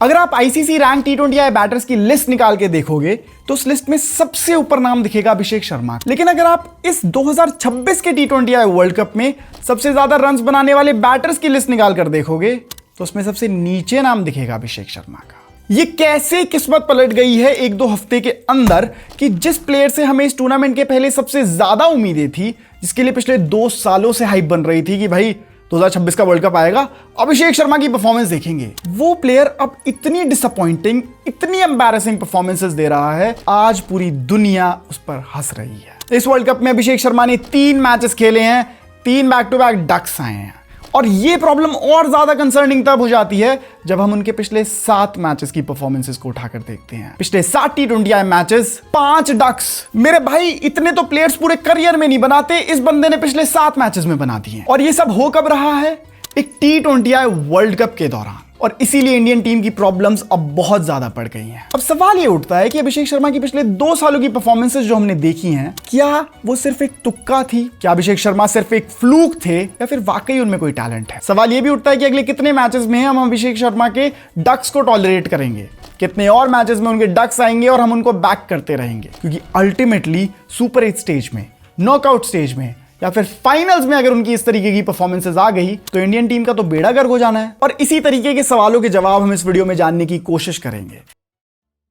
अगर आप ICC rank टी20आई batters की लिस्ट निकाल के देखोगे तो उस लिस्ट में सबसे ऊपर नाम दिखेगा अभिषेक शर्मा। लेकिन अगर आप इस 2026 के टी20आई वर्ल्ड कप में सबसे ज्यादा रन्स बनाने वाले बैटर्स की लिस्ट निकाल कर देखोगे तो उसमें सबसे नीचे नाम दिखेगा अभिषेक शर्मा का। ये कैसे किस्मत पलट गई है एक दो हफ्ते के अंदर कि जिस प्लेयर से हमें इस टूर्नामेंट के पहले सबसे ज्यादा उम्मीदें थी, जिसके लिए पिछले 2 सालों से हाइप बन रही थी कि भाई 2026 का वर्ल्ड कप आएगा, अभिषेक शर्मा की परफॉर्मेंस देखेंगे, वो प्लेयर अब इतनी डिसअपॉइंटिंग, इतनी एम्बैरेसिंग परफॉर्मेंसेस दे रहा है, आज पूरी दुनिया उस पर हंस रही है। इस वर्ल्ड कप में अभिषेक शर्मा ने 3 मैचेस खेले हैं, 3 बैक टू बैक डक्स आए हैं। और ये प्रॉब्लम और ज्यादा कंसर्निंग तब हो जाती है जब हम उनके पिछले 7 मैचेस की परफॉर्मेंसेस को उठाकर देखते हैं। पिछले 7 टी20आई मैचेस, 5 डक्स। मेरे भाई, इतने तो प्लेयर्स पूरे करियर में नहीं बनाते, इस बंदे ने पिछले 7 मैचेस में बना दिए। और ये सब हो कब रहा है? एक टी20आई वर्ल्ड कप के दौरान। और इसीलिए इंडियन टीम की प्रॉब्लम्स अब बहुत ज्यादा बढ़ गई हैं। अब सवाल ये उठता है कि अभिषेक शर्मा की पिछले 2 सालों की परफॉर्मेंसेस जो हमने देखी हैं, क्या वो सिर्फ एक तुक्का थी? क्या अभिषेक शर्मा सिर्फ एक फ्लूक थे या फिर वाकई उनमें कोई टैलेंट है? सवाल ये भी उठता है कि अगले कितने मैचेस में हम अभिषेक शर्मा के डक्स को टॉलरेट करेंगे, कितने और मैचेस में उनके डक्स आएंगे और हम उनको बैक करते रहेंगे। क्योंकि अल्टीमेटली सुपर 8 स्टेज में, नॉकआउट स्टेज में या फिर फाइनल्स में अगर उनकी इस तरीके की परफॉर्मेंसेस आ गई तो इंडियन टीम का तो बेड़ा गर्क हो जाना है। और इसी तरीके के सवालों के जवाब हम इस वीडियो में जानने की कोशिश करेंगे।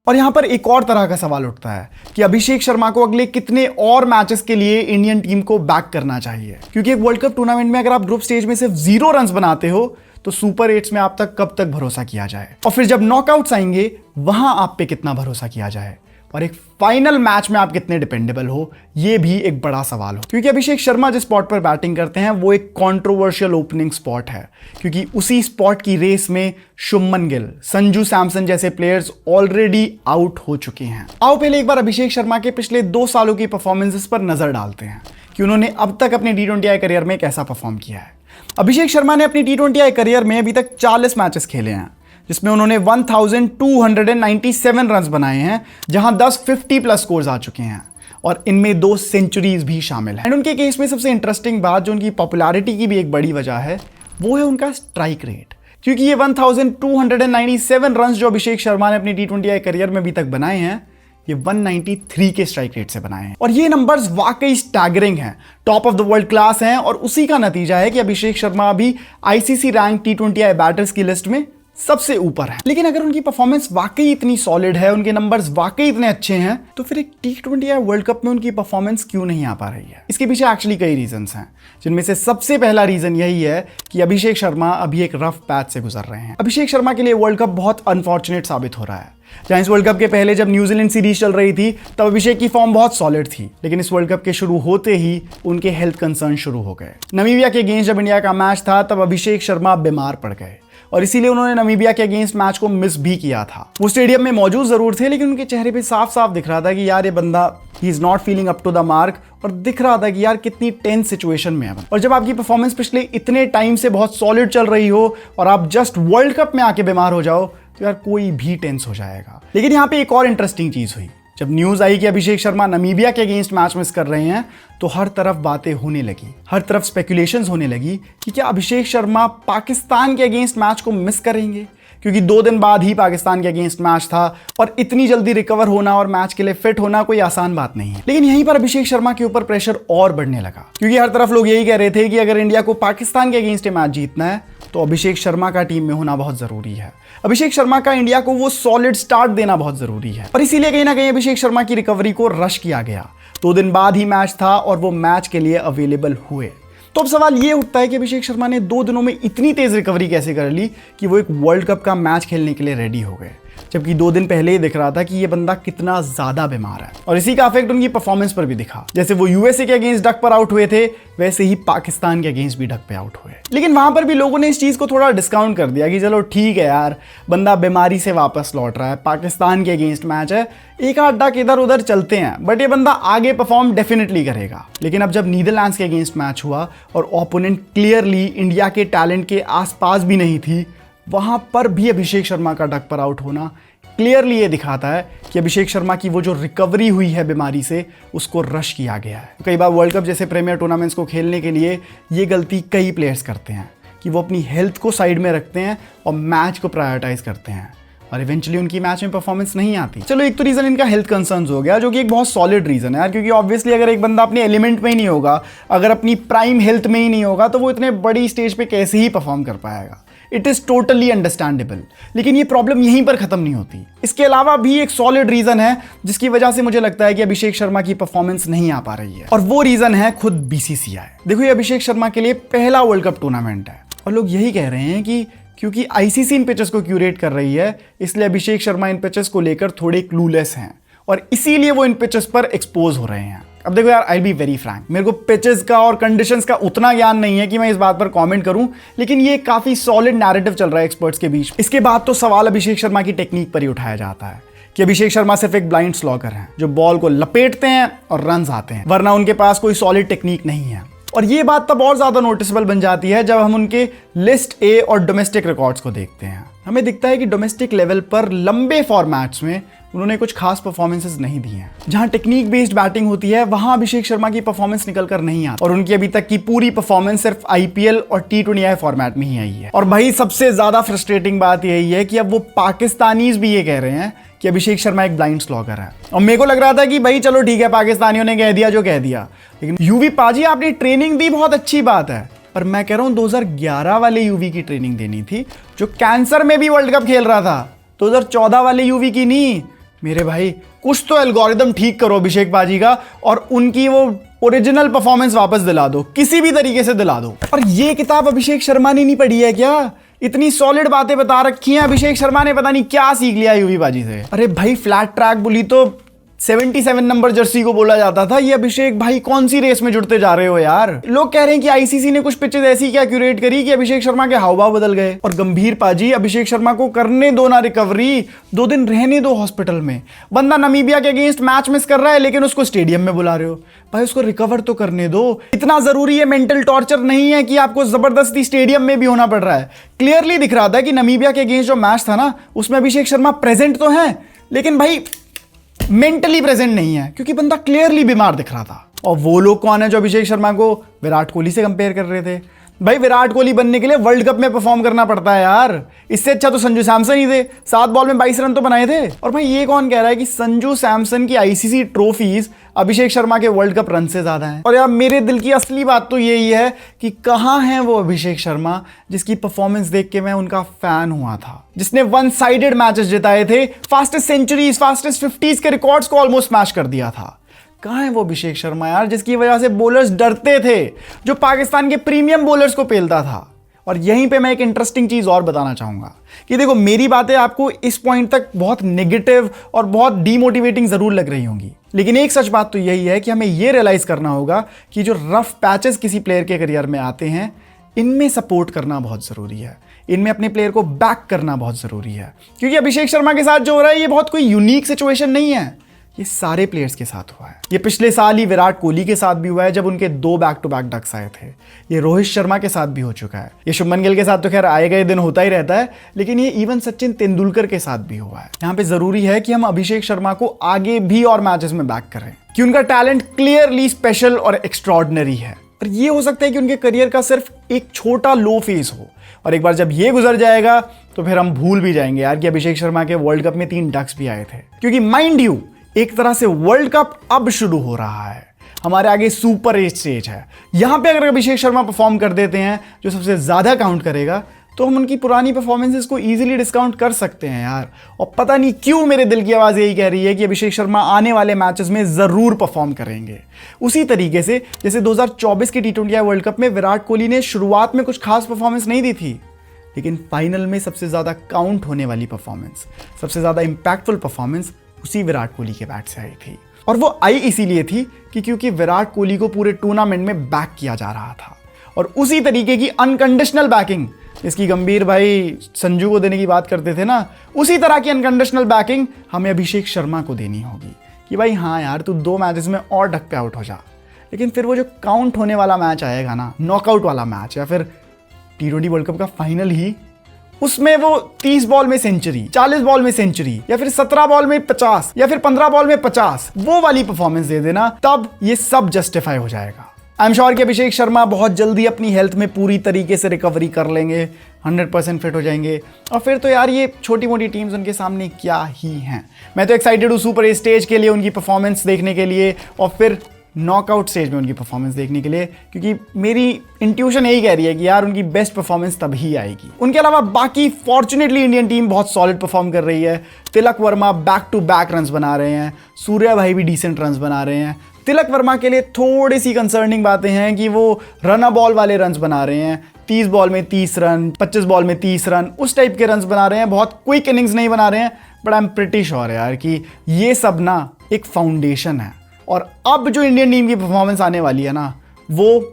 और यहां पर एक और तरह का सवाल उठता है कि अभिषेक शर्मा को अगले कितने और मैचेस के लिए इंडियन टीम को बैक करना चाहिए। क्योंकि एक वर्ल्ड कप टूर्नामेंट में अगर आप ग्रुप स्टेज में सिर्फ 0 रन्स बनाते हो तो सुपर 8 में आप तक कब तक भरोसा किया जाए, और फिर जब नॉकआउट्स आएंगे वहां आप पे कितना भरोसा किया जाए, और एक फाइनल मैच में आप कितने डिपेंडेबल हो, यह भी एक बड़ा सवाल हो। क्योंकि अभिषेक शर्मा जिस स्पॉट पर बैटिंग करते हैं वो एक कंट्रोवर्शियल ओपनिंग स्पॉट है, क्योंकि उसी स्पॉट की रेस में शुभमन गिल, संजू सैमसन जैसे प्लेयर्स ऑलरेडी आउट हो चुके हैं। आओ पहले एक बार अभिषेक शर्मा के पिछले 2 सालों की परफॉर्मेंसेस पर नजर डालते हैं कि उन्होंने अब तक अपने टी20आई करियर में कैसा परफॉर्म किया है। अभिषेक शर्मा ने अपनी टी20आई करियर में अभी तक 40 मैचेस खेले हैं, जिसमें उन्होंने 1297 रन्स बनाए हैं, जहां 10 50+ स्कोर्स आ चुके हैं और इनमें 2 सेंचुरीज भी शामिल हैं। एंड उनके केस में सबसे इंटरेस्टिंग बात, जो उनकी पॉपुलैरिटी की भी एक बड़ी वजह है, वो है उनका स्ट्राइक रेट। क्योंकि ये 1297 रन्स जो अभिषेक शर्मा ने अपनी टी20आई करियर में अभी तक बनाए हैं, ये 193 के स्ट्राइक रेट से बनाए हैं। और ये नंबर्स वाकई स्टैगरिंग हैं, top of the world class हैं, और उसी का नतीजा है कि अभिषेक शर्मा अभी आईसीसी रैंक टी20आई बैटर्स की लिस्ट में सबसे ऊपर है। लेकिन अगर उनकी परफॉर्मेंस वाकई इतनी सॉलिड है, उनके नंबर्स वाकई इतने अच्छे हैं, तो फिर एक टी20आई वर्ल्ड कप में उनकी परफॉर्मेंस क्यों नहीं आ पा रही है? इसके पीछे एक्चुअली कई रीजंस हैं, जिनमें से सबसे पहला रीजन यही है कि अभिषेक शर्मा अभी एक रफ पैच से गुजर रहे हैं। अभिषेक शर्मा के लिए वर्ल्ड कप बहुत अनफॉर्चुनेट साबित हो रहा है। जहां इस वर्ल्ड कप के पहले जब न्यूजीलैंड सीरीज चल रही थी तब अभिषेक की फॉर्म बहुत सॉलिड थी, लेकिन इस वर्ल्ड कप के शुरू होते ही उनके हेल्थ कंसर्न शुरू हो गए। नमीबिया के अगेंस्ट जब इंडिया का मैच था तब अभिषेक शर्मा बीमार पड़ गए और इसीलिए उन्होंने नमीबिया के अगेंस्ट मैच को मिस भी किया था। वो स्टेडियम में मौजूद जरूर थे, लेकिन उनके चेहरे पे साफ साफ दिख रहा था कि यार ये बंदा he is not feeling up to the mark, और दिख रहा था कि यार कितनी टेंस सिचुएशन में है। और जब आपकी परफॉर्मेंस पिछले इतने टाइम से बहुत सॉलिड चल रही हो और आप जस्ट वर्ल्ड कप में आके बीमार हो जाओ तो यार कोई भी टेंस हो जाएगा। लेकिन यहाँ पे एक और इंटरेस्टिंग चीज हुई। जब न्यूज आई कि अभिषेक शर्मा नमीबिया के अगेंस्ट मैच मिस कर रहे हैं तो हर तरफ बातें होने लगी, हर तरफ स्पेकुलेशंस होने लगी कि क्या अभिषेक शर्मा पाकिस्तान के अगेंस्ट मैच को मिस करेंगे, क्योंकि 2 दिन बाद ही पाकिस्तान के अगेंस्ट मैच था और इतनी जल्दी रिकवर होना और मैच के लिए फिट होना कोई आसान बात नहीं है। लेकिन यहीं पर अभिषेक शर्मा के ऊपर प्रेशर और बढ़ने लगा, क्योंकि हर तरफ लोग यही कह रहे थे कि अगर इंडिया को पाकिस्तान के अगेंस्ट मैच जीतना है तो अभिषेक शर्मा का टीम में होना बहुत जरूरी है। अभिषेक शर्मा का इंडिया को वो सॉलिड स्टार्ट देना बहुत जरूरी है, और इसीलिए कहीं ना कहीं अभिषेक शर्मा की रिकवरी को रश किया गया। 2 दिन बाद ही मैच था और वो मैच के लिए अवेलेबल हुए। तो अब सवाल ये उठता है कि अभिषेक शर्मा ने 2 दिनों में इतनी तेज रिकवरी कैसे कर ली कि वो एक वर्ल्ड कप का मैच खेलने के लिए रेडी हो गए, जबकि 2 दिन पहले ही दिख रहा था कि ये बंदा कितना ज्यादा बीमार है। और इसी का इफेक्ट उनकी परफॉर्मेंस पर भी दिखा। जैसे वो यूएसए के अगेंस्ट डक पर आउट हुए थे, वैसे ही पाकिस्तान के अगेंस्ट भी डक पे आउट हुए। लेकिन वहां पर भी लोगों ने इस चीज को थोड़ा डिस्काउंट कर दिया कि चलो ठीक है यार, बंदा बीमारी से वापस लौट रहा है, पाकिस्तान के अगेंस्ट मैच है, एक आध डक इधर उधर चलते हैं, बट ये बंदा आगे परफॉर्म डेफिनेटली करेगा। लेकिन अब जब नीदरलैंड्स के अगेंस्ट मैच हुआ और ओपोनेंट क्लियरली इंडिया के टैलेंट के आसपास भी नहीं थी, वहां पर भी अभिषेक शर्मा का डक पर आउट होना क्लियरली ये दिखाता है कि अभिषेक शर्मा की वो जो रिकवरी हुई है बीमारी से, उसको रश किया गया है। कई बार वर्ल्ड कप जैसे प्रीमियर टूर्नामेंट्स को खेलने के लिए ये गलती कई प्लेयर्स करते हैं कि वो अपनी हेल्थ को साइड में रखते हैं और मैच को प्रायोरिटाइज करते हैं। और इवेंचुअली उनकी मैच में परफॉर्मेंस नहीं आती। चलो एक तो रीजन इनका हेल्थ कंसर्न्स हो गया, जो कि एक बहुत सॉलिड रीजन है यार, क्योंकि ऑब्वियसली अगर एक बंदा अपने एलिमेंट में ही नहीं होगा, अगर अपनी प्राइम हेल्थ में ही नहीं होगा, तो वो इतने बड़ी स्टेज पे कैसे ही परफॉर्म कर पाएगा। It is totally understandable. लेकिन ये प्रॉब्लम यहीं पर खत्म नहीं होती। इसके अलावा भी एक सॉलिड रीजन है जिसकी वजह से मुझे लगता है कि अभिषेक शर्मा की परफॉर्मेंस नहीं आ पा रही है, और वो रीजन है खुद बीसीसीआई। देखो ये अभिषेक शर्मा के लिए पहला वर्ल्ड कप टूर्नामेंट है, और लोग यही कह रहे हैं कि क्योंकि आईसीसी इन पिचेस को क्यूरेट कर रही है, इसलिए अभिषेक शर्मा इन पिचेस को लेकर थोड़े क्लूलेस हैं, और इसीलिए वो इन पिचेस पर एक्सपोज हो रहे हैं। अब देखो यार, आई बी वेरी फ्रैंक, मेरे को पिचेस का और कंडीशंस का उतना ज्ञान नहीं है कि मैं इस बात पर कमेंट करूं, लेकिन ये काफी सॉलिड नैरेटिव चल रहा है एक्सपर्ट्स के बीच। इसके बाद तो सवाल अभिषेक शर्मा की टेक्निक पर ही उठाया जाता है कि अभिषेक शर्मा सिर्फ एक ब्लाइंड स्लॉगर हैं जो बॉल को लपेटते हैं और रन्स आते हैं, वरना उनके पास कोई सॉलिड टेक्निक नहीं है। और ये बात तब और ज्यादा नोटिसेबल बन जाती है जब हम उनके लिस्ट ए और डोमेस्टिक रिकॉर्ड्स को देखते हैं। हमें दिखता है कि डोमेस्टिक लेवल पर लंबे फॉर्मेट्स में उन्होंने कुछ खास परफॉर्मेंसेस नहीं दी हैं। जहां टेक्निक बेस्ड बैटिंग होती है, वहां अभिषेक शर्मा की परफॉर्मेंस निकल कर नहीं आती, और उनकी अभी तक की पूरी परफॉर्मेंस सिर्फ आईपीएल और T20I फॉर्मेट में ही आई है। और भाई सबसे ज्यादा फ्रस्ट्रेटिंग बात यही है कि अब वो पाकिस्तानीज भी ये कह रहे हैं कि अभिषेक शर्मा एक ब्लाइंड स्लॉगर है। और मेरे को लग रहा था कि भाई चलो ठीक है, पाकिस्तानियों ने कह दिया जो कह दिया, लेकिन यूवी पाजी आपने ट्रेनिंग दी, बहुत अच्छी बात है, पर मैं कह रहा हूं 2011 वाले यूवी की ट्रेनिंग देनी थी जो कैंसर में भी वर्ल्ड कप खेल रहा था, 2014 वाले यूवी की नहीं। मेरे भाई कुछ तो एल्गोरिदम ठीक करो अभिषेक पाजी का, और उनकी वो ओरिजिनल परफॉर्मेंस वापस दिला दो, किसी भी तरीके से दिला दो। और ये किताब अभिषेक शर्मा ने नहीं पढ़ी है क्या? इतनी सॉलिड बातें बता रखी हैं अभिषेक शर्मा ने, पता नहीं क्या सीख लिया यूवी बाजी से। अरे भाई फ्लैट ट्रैक बोली तो 77 नंबर जर्सी को बोला जाता था। ये अभिषेक भाई कौन सी रेस में जुड़ते जा रहे हो यार? लोग कह रहे हैं कि आईसीसी ने कुछ पिचेस ऐसी क्या क्यूरेट करी कि अभिषेक शर्मा के हावभाव बदल गए। और गंभीर पाजी, अभिषेक शर्मा को करने दो ना रिकवरी, 2 दिन रहने दो हॉस्पिटल में। बंदा नमीबिया के अगेंस्ट मैच मिस कर रहा है, लेकिन उसको स्टेडियम में बुला रहे हो। भाई उसको रिकवर तो करने दो। इतना जरूरी है, मेंटल टॉर्चर नहीं है कि आपको जबरदस्ती स्टेडियम में भी होना पड़ रहा है। क्लियरली दिख रहा था कि नमीबिया के अगेंस्ट जो मैच था ना, उसमें अभिषेक शर्मा प्रेजेंट तो है, लेकिन भाई मेंटली प्रेजेंट नहीं है, क्योंकि बंदा क्लियरली बीमार दिख रहा था। और वो लोग कौन है जो अभिषेक शर्मा को विराट कोहली से कंपेयर कर रहे थे? भाई विराट कोहली बनने के लिए वर्ल्ड कप में परफॉर्म करना पड़ता है यार। इससे अच्छा तो संजू सैमसन ही थे, 7 बॉल में 22 रन तो बनाए थे। और भाई ये कौन कह रहा है कि संजू सैमसन की आईसीसी ट्रॉफीज अभिषेक शर्मा के वर्ल्ड कप रन से ज्यादा हैं? और यार मेरे दिल की असली बात तो यही है कि कहां है वो अभिषेक शर्मा जिसकी परफॉर्मेंस देख के मैं उनका फैन हुआ था, जिसने 1 साइडेड मैचेस जिताए थे, फास्टेस्ट सेंचुरीज, फास्टेस्ट 50s के रिकॉर्ड्स को ऑलमोस्ट स्मैश कर दिया था। कहां है वो अभिषेक शर्मा यार जिसकी वजह से बॉलर्स डरते थे, जो पाकिस्तान के प्रीमियम बॉलर्स को पेलता था? और यहीं पे मैं एक इंटरेस्टिंग चीज और बताना चाहूंगा कि देखो मेरी बातें आपको इस पॉइंट तक बहुत नेगेटिव और बहुत डीमोटिवेटिंग जरूर लग रही होंगी, लेकिन एक सच बात तो यही है कि हमें यह रियलाइज करना होगा कि जो रफ पैचेस किसी प्लेयर के करियर में आते हैं, इनमें सपोर्ट करना बहुत जरूरी है, इनमें अपने प्लेयर को बैक करना बहुत जरूरी है। क्योंकि अभिषेक शर्मा के साथ जो हो रहा है ये बहुत कोई यूनिक सिचुएशन नहीं है, ये सारे प्लेयर्स के साथ हुआ है। ये पिछले साल ही विराट कोहली के साथ भी हुआ है जब उनके 2 बैक टू बैक डक्स आए थे। ये रोहित शर्मा के साथ भी हो चुका है। ये शुभमन गिल के साथ तो खैर आए गए दिन होता ही रहता है, लेकिन ये इवन सचिन तेंदुलकर के साथ भी हुआ है। यहाँ पे जरूरी है कि हम अभिषेक शर्मा को आगे भी और मैचेस में बैक करें, कि उनका टैलेंट क्लियरली स्पेशल और एक्स्ट्रॉर्डिनरी है। और ये हो सकता है कि उनके करियर का सिर्फ एक छोटा लो फेज हो, और एक बार जब ये गुजर जाएगा तो फिर हम भूल भी जाएंगे यार कि अभिषेक शर्मा के वर्ल्ड कप में 3 डक्स भी आए थे। क्योंकि माइंड यू, एक तरह से वर्ल्ड कप अब शुरू हो रहा है, हमारे आगे सुपर 8 स्टेज है। यहां पे अगर अभिषेक शर्मा परफॉर्म कर देते हैं जो सबसे ज्यादा काउंट करेगा, तो हम उनकी पुरानी परफॉर्मेंसेस को इजीली डिस्काउंट कर सकते हैं यार। और पता नहीं क्यों मेरे दिल की आवाज यही कह रही है कि अभिषेक शर्मा आने वाले मैचेस में जरूर परफॉर्म करेंगे, उसी तरीके से जैसे 2024 के T20I वर्ल्ड कप में विराट कोहली ने शुरुआत में कुछ खास परफॉर्मेंस नहीं दी थी, लेकिन फाइनल में सबसे ज्यादा काउंट होने वाली परफॉर्मेंस, सबसे ज्यादा इंपैक्टफुल परफॉर्मेंस उसी विराट कोहली के बैट से आई थी। और वो आई इसीलिए थी कि क्योंकि विराट कोहली को पूरे टूर्नामेंट में बैक किया जा रहा था, और उसी तरीके की अनकंडीशनल बैकिंग जिसकी गंभीर भाई संजू को देने की बात करते थे ना, उसी तरह की अनकंडीशनल बैकिंग हमें अभिषेक शर्मा को देनी होगी कि भाई हाँ यार तू 2 मैचेस में और ढक पे आउट हो जा, लेकिन फिर वो जो काउंट होने वाला मैच आएगा ना, नॉकआउट वाला मैच या फिर T20 वर्ल्ड कप का फाइनल ही, उसमें वो 30 बॉल में सेंचुरी, 40 बॉल में सेंचुरी, या फिर 17 बॉल में 50, या फिर 15 बॉल में 50, वो वाली परफॉर्मेंस दे देना, तब ये सब जस्टिफाई हो जाएगा। आई एम श्योर कि अभिषेक शर्मा बहुत जल्दी अपनी हेल्थ में पूरी तरीके से रिकवरी कर लेंगे। 100% फिट हो जाएंगे, और फिर तो यार ये छोटी मोटी टीम्स उनके सामने क्या ही हैं। मैं तो एक्साइटेड हूँ सुपर स्टेज के लिए, उनकी परफॉर्मेंस देखने के लिए, और फिर नॉकआउट स्टेज में उनकी परफॉर्मेंस देखने के लिए, क्योंकि मेरी इंट्यूशन यही कह रही है कि यार उनकी बेस्ट परफॉर्मेंस तभी आएगी। उनके अलावा बाकी फॉर्चुनेटली इंडियन टीम बहुत सॉलिड परफॉर्म कर रही है। Tilak Varma back to back runs बना रहे हैं, सूर्या भाई भी डिसेंट रन्स बना रहे हैं। तिलक वर्मा के लिए थोड़ी सी कंसर्निंग बातें हैं कि वो रन बॉल वाले रन्स बना रहे हैं, 30 बॉल में 30 रन, 25 बॉल में 30 रन, उस टाइप के रन्स बना रहे हैं, बहुत क्विक इनिंग्स नहीं बना रहे हैं। But I am pretty sure यार कि ये सब ना एक फाउंडेशन है, और अब जो इंडियन टीम की परफॉर्मेंस आने वाली है ना, वो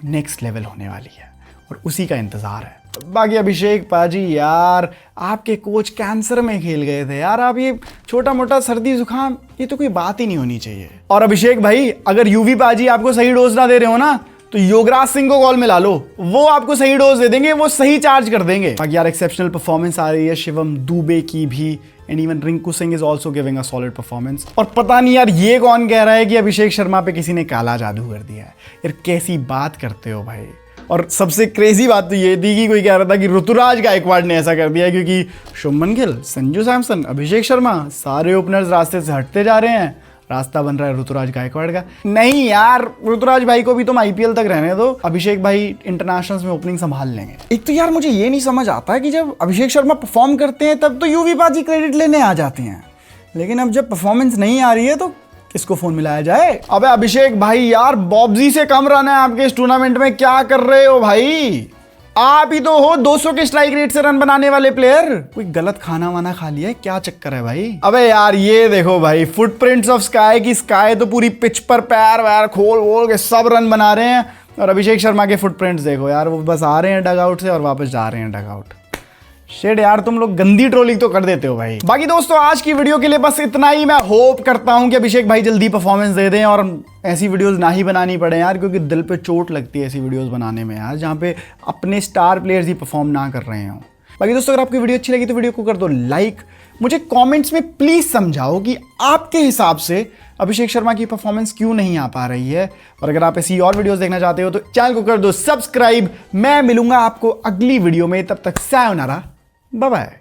नेक्स्ट लेवल होने वाली है, और उसी का इंतजार है। बाकी अभिषेक पाजी यार, आपके कोच कैंसर में खेल गए थे यार, आप ये छोटा मोटा सर्दी जुकाम ये तो कोई बात ही नहीं होनी चाहिए। और अभिषेक भाई, अगर यूवी पाजी आपको सही डोज ना दे रहे हो ना, तो योगराज सिंह को कॉल मिला लो, वो आपको सही डोज दे देंगे, वो सही चार्ज कर देंगे। बाकी यार एक्सेप्शनल परफॉर्मेंस आ रही है शिवम दुबे की भी, and even Rinku Singh is also giving a solid performance. और पता नहीं यार ये कौन कह रहा है कि अभिषेक शर्मा पे किसी ने काला जादू कर दिया है। यार कैसी बात करते हो भाई। और सबसे क्रेजी बात तो ये थी कि कोई कह रहा था कि ऋतुराज गायकवाड़ ने ऐसा कर दिया, क्योंकि शुभमन गिल, संजू सैमसन, अभिषेक शर्मा सारे ओपनर्स रास्ते से हटते जा रहे हैं, रास्ता बन रहा है ऋतुराज गायकवाड़ का। नहीं यार, ऋतुराज भाई को भी तुम आईपीएल तक रहने दो, अभिषेक भाई इंटरनेशनल्स में ओपनिंग संभाल लेंगे। एक तो यार मुझे ये नहीं समझ आता है कि जब अभिषेक शर्मा परफॉर्म करते हैं तब तो यूवी पाजी क्रेडिट लेने आ जाते हैं, लेकिन अब जब परफॉर्मेंस नहीं आ रही है तो किसको फोन मिलाया जाए। अबे अभिषेक भाई यार, बॉब्जी से कम रन है आपके इस टूर्नामेंट में, क्या कर रहे हो भाई? आप ही तो हो 200 के स्ट्राइक रेट से रन बनाने वाले प्लेयर। कोई गलत खाना वाना खा लिया है, क्या चक्कर है भाई? अबे यार ये देखो भाई, फुटप्रिंट्स ऑफ स्काई की स्काई तो पूरी पिच पर पैर वैर खोल वोल के सब रन बना रहे हैं, और अभिषेक शर्मा के फुटप्रिंट्स देखो यार, वो बस आ रहे हैं डगआउट से और वापस जा रहे हैं डगआउट। शेड यार, तुम लोग गंदी ट्रोलिंग तो कर देते हो भाई। बाकी दोस्तों आज की वीडियो के लिए बस इतना ही। मैं होप करता हूं कि अभिषेक भाई जल्दी परफॉर्मेंस दे दें और ऐसी वीडियोस ना ही बनानी पड़े यार, क्योंकि दिल पे चोट लगती है ऐसी वीडियोस बनाने में यार, जहां पे अपने स्टार प्लेयर्स ही परफॉर्म ना कर रहे हो। बाकी दोस्तों अगर आपकी वीडियो अच्छी लगी तो वीडियो को कर दो लाइक। मुझे कॉमेंट्स में प्लीज समझाओ कि आपके हिसाब से अभिषेक शर्मा की परफॉर्मेंस क्यों नहीं आ पा रही है, और अगर आप ऐसी और वीडियोस देखना चाहते हो तो चैनल को कर दो सब्सक्राइब। मैं मिलूंगा आपको अगली वीडियो में, तब तक सायोनारा, बाय बाय।